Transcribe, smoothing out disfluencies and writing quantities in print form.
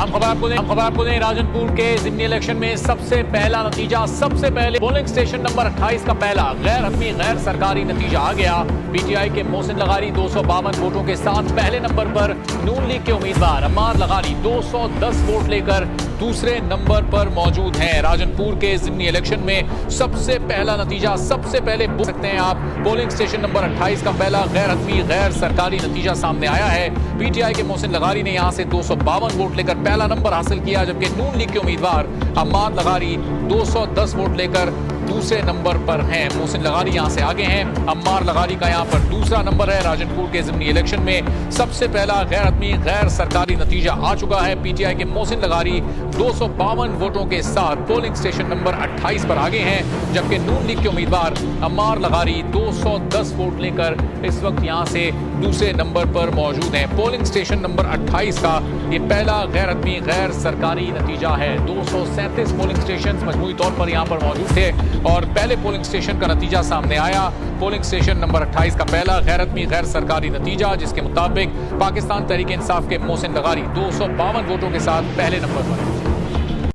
खबर आपको दें राजनपुर के जिमनी इलेक्शन में सबसे पहला नतीजा, सबसे पहले पोलिंग स्टेशन नंबर 28 का पहला गैर हतमी गैर सरकारी नतीजा आ गया। पीटीआई के मोहसिन लगारी 252 वोटों के साथ पहले नंबर पर, नून लीग के उम्मीदवार अम्मार लगारी 210 वोट लेकर दूसरे नंबर पर मौजूद हैं। राजनपुर के जिमनी इलेक्शन में सबसे पहला नतीजा, सबसे पहले बोल सकते हैं आप, पोलिंग स्टेशन नंबर 28 का पहला गैर हतमी गैर सरकारी नतीजा सामने आया है। पीटीआई के मोहसिन लगारी ने यहां से 252 वोट लेकर पहला नंबर हासिल किया, जबकि नून लीग के उम्मीदवार अम्मार लगारी 210 वोट लेकर दूसरे नंबर पर हैं। मोहसिन लगारी यहां से आगे हैं, अम्मार लगारी का यहां पर दूसरा नंबर है। राजनपुर के जिमनी इलेक्शन में सबसे पहला गैर हतमी गैर सरकारी नतीजा आ चुका है। पीटीआई के मोहसिन लगारी 252 वोटों के साथ पोलिंग स्टेशन नंबर 28 पर आगे हैं, जबकि नून लीग के उम्मीदवार अम्मार लगारी 210 वोट लेकर इस वक्त यहां से दूसरे नंबर पर मौजूद हैं। पोलिंग स्टेशन नंबर 28 का ये पहला गैर हतमी गैर सरकारी नतीजा है। 237 पोलिंग स्टेशन मजमूई तौर पर यहां पर मौजूद थे और पहले पोलिंग स्टेशन का नतीजा सामने आया। पोलिंग स्टेशन नंबर 28 का पहला गैर हतमी गैर सरकारी नतीजा, जिसके मुताबिक पाकिस्तान तहरीक इंसाफ के मोहसिन लगारी 252 वोटों के साथ पहले नंबर पर।